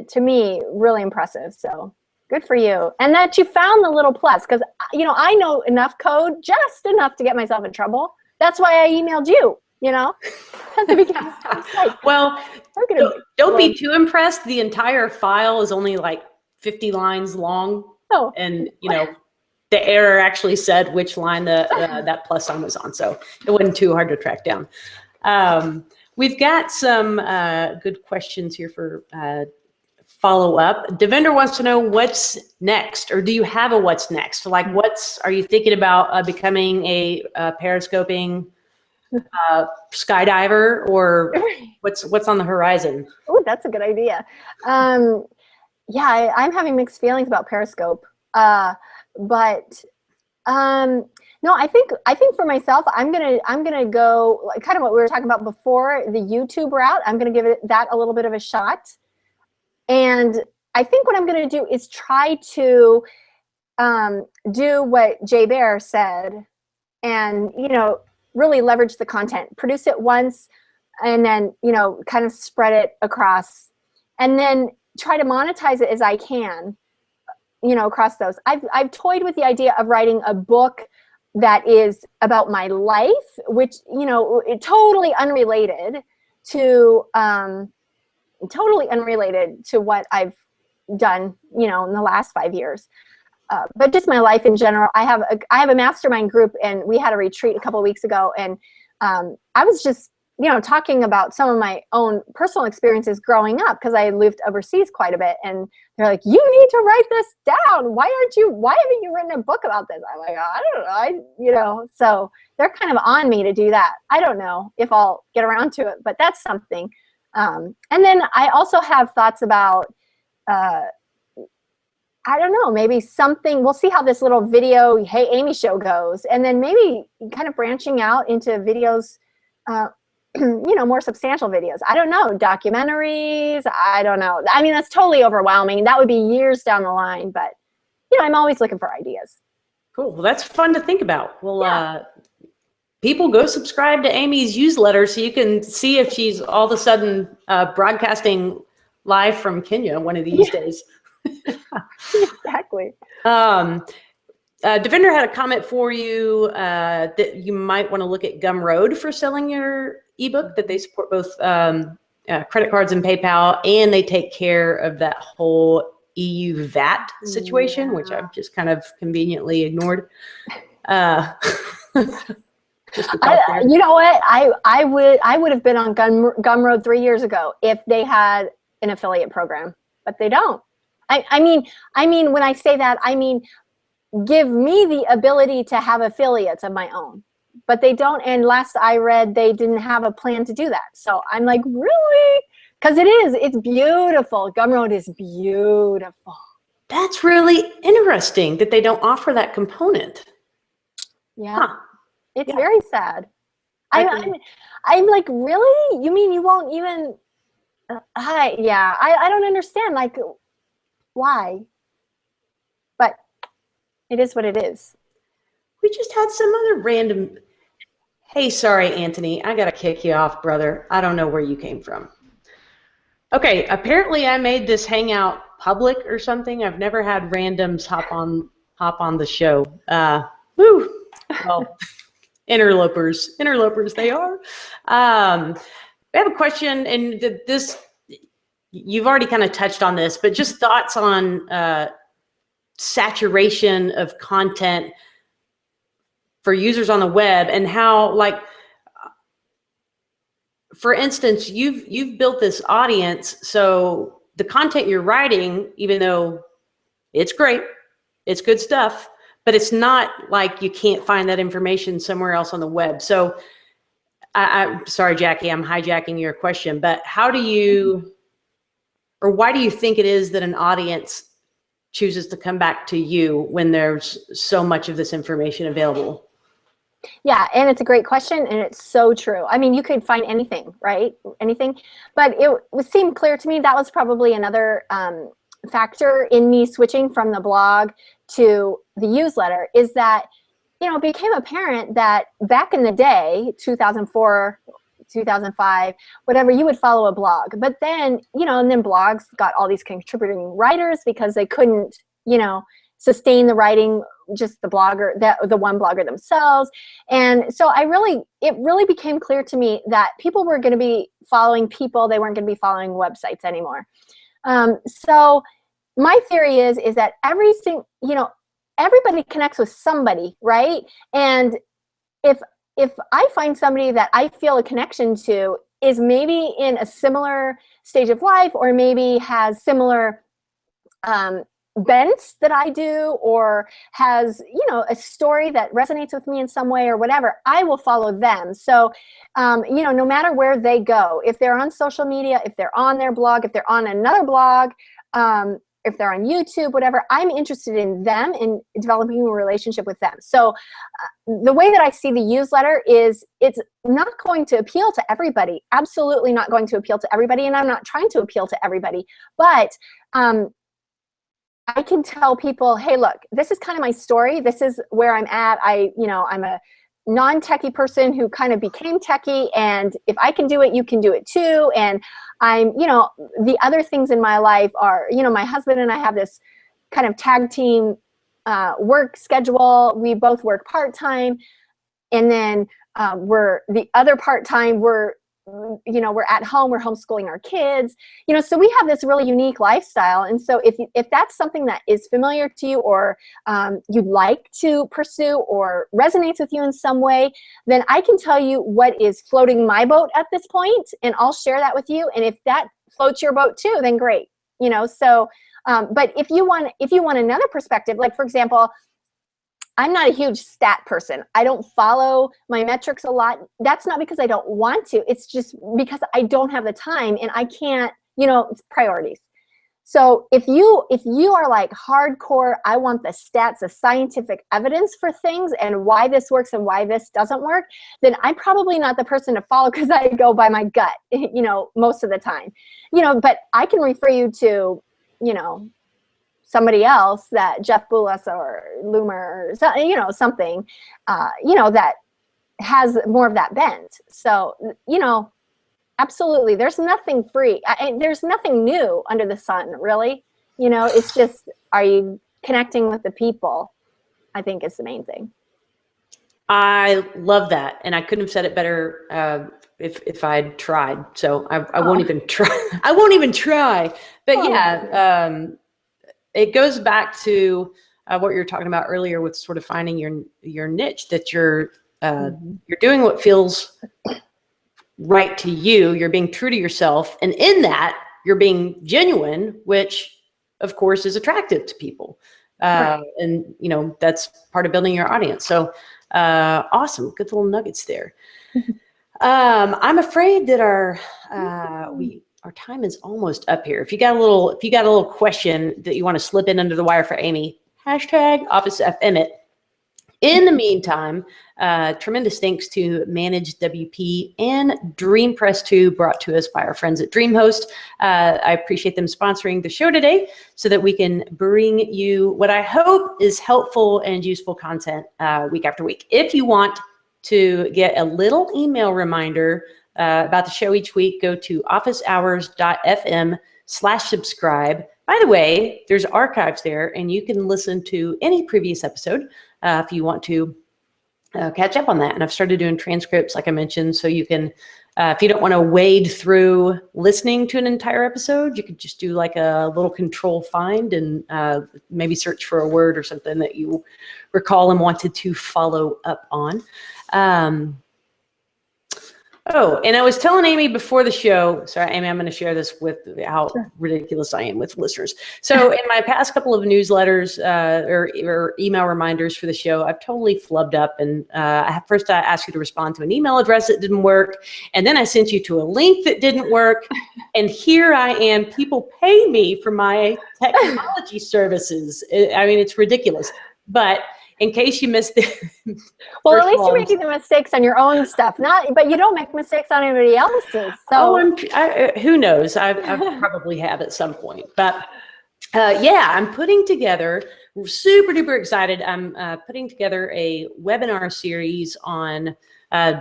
to me, really impressive. So good for you. And that you found the little plus, because I know enough code, just enough to get myself in trouble. That's why I emailed you, well, don't be too impressed. The entire file is only like 50 lines long. Oh. And the error actually said which line that plus sign was on, so it wasn't too hard to track down. We've got some good questions here for follow up. Devender wants to know what's next, or do you have a what's next? Like, are you thinking about becoming a periscoping skydiver, or what's on the horizon? Oh, that's a good idea. yeah, I'm having mixed feelings about Periscope. But no, I think for myself, I'm gonna go like kind of what we were talking about before, the YouTube route. I'm gonna give that a little bit of a shot. And I think what I'm gonna do is try to do what Jay Bear said, and really leverage the content, produce it once, and then kind of spread it across, and then try to monetize it as I can, across those. I've toyed with the idea of writing a book that is about my life, which totally unrelated to what I've done in the last 5 years. But just my life in general. I have a mastermind group, and we had a retreat a couple of weeks ago, and I was just talking about some of my own personal experiences growing up, because I lived overseas quite a bit, and they're like, "You need to write this down. Why haven't you written a book about this?" I'm like, "I don't know." So they're kind of on me to do that. I don't know if I'll get around to it, but that's something. And then I also have thoughts about I don't know, maybe something, we'll see how this little video, Hey Amy show goes. And then maybe kind of branching out into videos, more substantial videos. I don't know, documentaries, I don't know. I mean, that's totally overwhelming. That would be years down the line, but I'm always looking for ideas. Cool, well, that's fun to think about. Well, people go subscribe to Amy's newsletter so you can see if she's all of a sudden broadcasting live from Kenya one of these days. Exactly. Devendra had a comment for you that you might want to look at Gumroad for selling your ebook, that they support both credit cards and PayPal, and they take care of that whole EU VAT situation, which I've just kind of conveniently ignored. You know what? I would have been on Gumroad 3 years ago if they had an affiliate program, but they don't. I mean, when I say that, I mean, give me the ability to have affiliates of my own, but they don't. And last I read, they didn't have a plan to do that. So I'm like, really? Because it's beautiful. Gumroad is beautiful. That's really interesting that they don't offer that component. Yeah. Huh. It's very sad. I'm like, really? You mean you won't even, I don't understand. Like, why? But it is what it is. We just had some other random, hey, sorry, Anthony, I got to kick you off, brother. I don't know where you came from. Okay, apparently I made this hangout public or something. I've never had randoms hop on the show. Woo. Well, interlopers they are. We have a question, and this, you've already kind of touched on this, but just thoughts on saturation of content for users on the web, and how, like, for instance, you've built this audience, so the content you're writing, even though it's great, it's good stuff, but it's not like you can't find that information somewhere else on the web. So I'm sorry, Jackie, I'm hijacking your question, but how do you, or why do you think it is that an audience chooses to come back to you when there's so much of this information available? Yeah, and it's a great question, and it's so true. I mean, you could find anything, right? Anything. But it seemed clear to me that was probably another factor in me switching from the blog to the newsletter, is that, it became apparent that back in the day, 2004, 2005, whatever, you would follow a blog. But then, and then blogs got all these contributing writers because they couldn't, sustain the writing, just the one blogger themselves. And so it really became clear to me that people were going to be following people. They weren't going to be following websites anymore. So my theory is that everybody connects with somebody, right? And if I find somebody that I feel a connection to is maybe in a similar stage of life, or maybe has similar bents that I do, or has, a story that resonates with me in some way or whatever, I will follow them. So, no matter where they go, if they're on social media, if they're on their blog, if they're on another blog, if they're on YouTube, whatever, I'm interested in them and developing a relationship with them. So the way that I see the newsletter is it's not going to appeal to everybody, absolutely not going to appeal to everybody. And I'm not trying to appeal to everybody, but I can tell people, hey, look, this is kind of my story. This is where I'm at. I'm a non-techie person who kind of became techie, and if I can do it, you can do it too. And I'm, the other things in my life are, my husband and I have this kind of tag team work schedule. We both work part-time, and then we're the other part-time, we're at home, we're homeschooling our kids, so we have this really unique lifestyle. And so if that's something that is familiar to you, or you'd like to pursue, or resonates with you in some way, then I can tell you what is floating my boat at this point, and I'll share that with you. And if that floats your boat too, then great. But if you want another perspective, like for example, I'm not a huge stat person. I don't follow my metrics a lot. That's not because I don't want to. It's just because I don't have the time, and I can't, it's priorities. So if you are like hardcore, I want the stats, the scientific evidence for things and why this works and why this doesn't work, then I'm probably not the person to follow, because I go by my gut, most of the time. But I can refer you to, somebody else, that Jeff Boulos or Loomer, or something, that has more of that bent. So, absolutely, there's nothing free. There's nothing new under the sun, really. It's just, are you connecting with the people? I think is the main thing. I love that, and I couldn't have said it better if I'd tried. So I won't even try. I won't even try. But it goes back to what you were talking about earlier with sort of finding your niche, that you're doing what feels right to you. You're being true to yourself. And in that, you're being genuine, which of course is attractive to people. Right. And that's part of building your audience. So awesome. Good little nuggets there. I'm afraid that our time is almost up here. If you got a little question that you want to slip in under the wire for Amy, #OfficeFMit. In the meantime, tremendous thanks to Manage WP and DreamPress 2, brought to us by our friends at DreamHost. I appreciate them sponsoring the show today so that we can bring you what I hope is helpful and useful content week after week. If you want to get a little email reminder about the show each week, go to officehours.fm/subscribe. By the way, there's archives there, and you can listen to any previous episode if you want to catch up on that. And I've started doing transcripts, like I mentioned, so you can, if you don't want to wade through listening to an entire episode, you could just do like a little control find and maybe search for a word or something that you recall and wanted to follow up on. Oh, and I was telling Amy before the show, sorry, Amy, I'm going to share this with how ridiculous I am with listeners. So in my past couple of newsletters or email reminders for the show, I've totally flubbed up. And first I asked you to respond to an email address that didn't work. And then I sent you to a link that didn't work. And here I am, people pay me for my technology services. I mean, it's ridiculous. But in case you missed it. Well, at least you're making the mistakes on your own stuff, but you don't make mistakes on anybody else's. So who knows? I probably have at some point. But I'm putting together, super duper excited. I'm putting together a webinar series on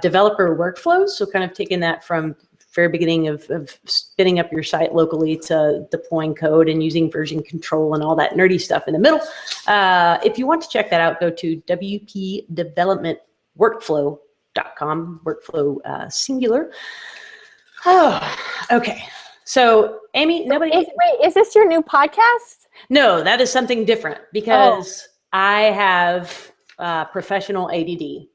developer workflows. So kind of taking that from very beginning of spinning up your site locally to deploying code and using version control and all that nerdy stuff in the middle. If you want to check that out, go to wpdevelopmentworkflow.com, workflow singular. Oh, okay. So Amy, is this your new podcast? No, that is something different because I have professional ADD.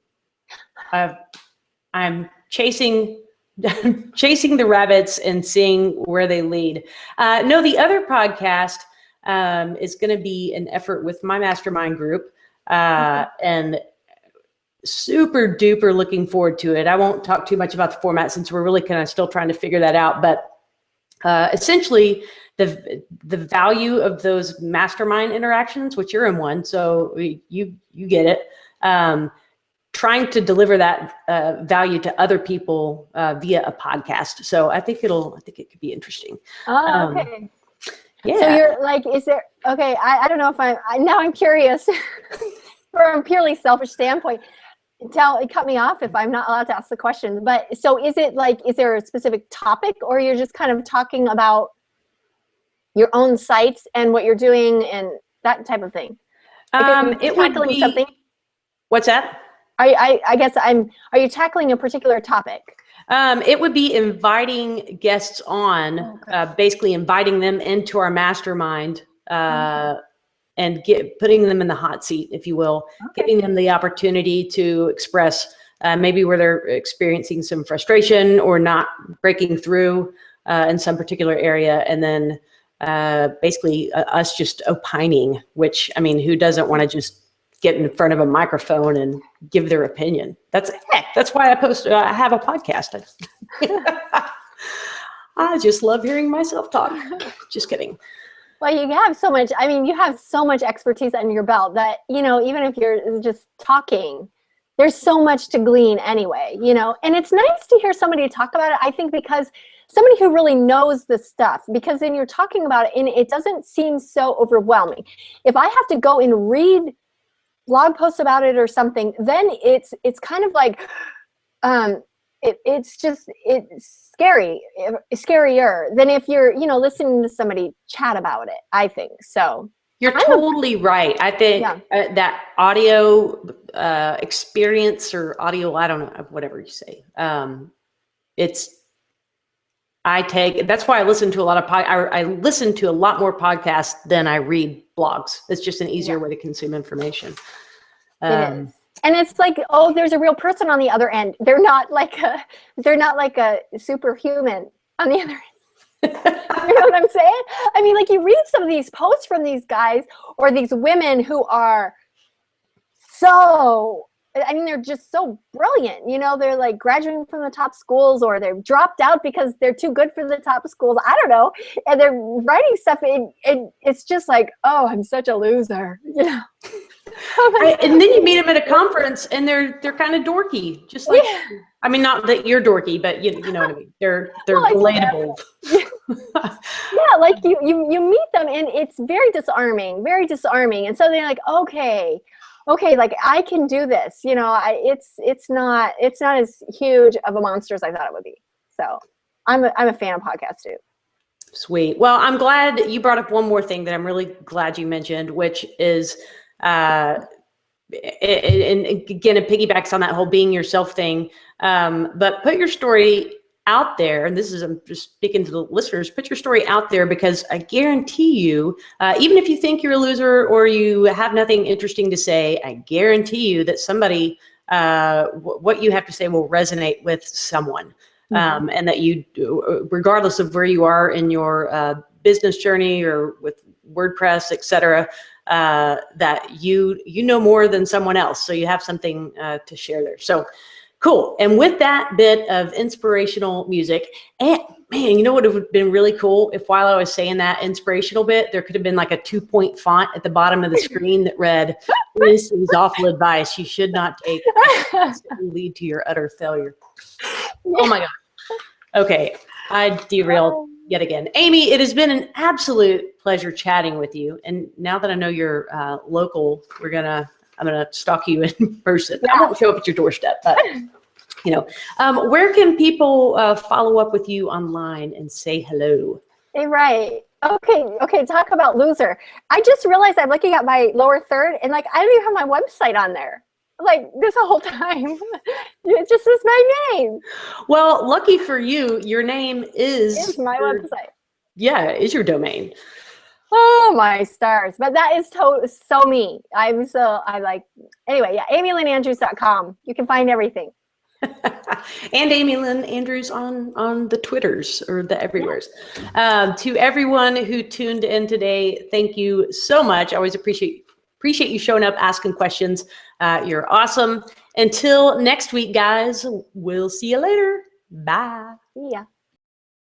I'm chasing the rabbits and seeing where they lead. No, the other podcast is going to be an effort with my mastermind group, and super duper looking forward to it. I won't talk too much about the format since we're really kind of still trying to figure that out, but essentially the value of those mastermind interactions, which you're in one, so you get it. Trying to deliver that value to other people via a podcast. So I think it could be interesting. Oh, okay. Yeah. So you're like, is there, okay, I don't know if now I'm curious from a purely selfish standpoint. Cut me off if I'm not allowed to ask the question. But so is it like, is there a specific topic, or you're just kind of talking about your own sites and what you're doing and that type of thing? Like, it would be something. What's that? I guess are you tackling a particular topic? It would be inviting guests on, basically inviting them into our mastermind, and putting them in the hot seat, if you will, giving them the opportunity to express maybe where they're experiencing some frustration or not breaking through in some particular area. And then basically us just opining, which, I mean, who doesn't want to just get in front of a microphone and give their opinion? That's why I have a podcast. I just love hearing myself talk. Just kidding. Well, you have so much, I mean, you have so much expertise under your belt that, you know, even if you're just talking, there's so much to glean anyway, you know, and it's nice to hear somebody talk about it. I think because somebody who really knows the stuff, because then you're talking about it and it doesn't seem so overwhelming. If I have to go and read blog posts about it or something, then it's kind of like, it's scarier than if you're, you know, listening to somebody chat about it, I think. So you're totally right. I think that audio experience or audio, I don't know, whatever you say. That's why I listen to a lot of I listen to a lot more podcasts than I read blogs. It's just an easier way to consume information. It is. And it's like, oh, there's a real person on the other end. They're not like a superhuman on the other end. You know what I'm saying? I mean, like, you read some of these posts from these guys or these women who are they're just so brilliant. You know, they're like graduating from the top schools, or they've dropped out because they're too good for the top schools. I don't know. And they're writing stuff, and it's just like, oh, I'm such a loser, you know. And then you meet them at a conference and they're kind of dorky, just like, I mean, not that you're dorky, but you know what I mean? They're relatable. Yeah, like you meet them and it's very disarming. And so they're like, okay, like I can do this, you know. It's not as huge of a monster as I thought it would be. So I'm a fan of podcasts too. Sweet. Well, I'm glad you brought up one more thing that I'm really glad you mentioned, which is, and again, it piggybacks on that whole being yourself thing. But put your story out there, and this is, I'm just speaking to the listeners, put your story out there, because I guarantee you, even if you think you're a loser or you have nothing interesting to say, I guarantee you that somebody, what you have to say will resonate with someone. And that you, regardless of where you are in your business journey or with WordPress, et cetera, that you know more than someone else. So you have something to share there. So cool. And with that bit of inspirational music, and man, you know what would have been really cool if while I was saying that inspirational bit, there could have been like a 2-point font at the bottom of the screen that read, "This is awful advice. You should not take. It will lead to your utter failure." Oh my God. Okay. I derailed yet again. Amy, it has been an absolute pleasure chatting with you. And now that I know you're local, I'm gonna stalk you in person. I won't show up at your doorstep, but you know, where can people follow up with you online and say hello? Hey, right. Okay. Talk about loser. I just realized I'm looking at my lower third, and like I don't even have my website on there. Like this whole time, it just is my name. Well, lucky for you, your name is my website. Yeah, is your domain. Oh my stars! But that is so me. Anyway, yeah, amylynandrews.com. You can find everything. And Amy Lynn Andrews on the Twitters or the everywheres. To everyone who tuned in today, thank you so much. I always appreciate you showing up, asking questions. You're awesome. Until next week, guys, we'll see you later. Bye. See ya.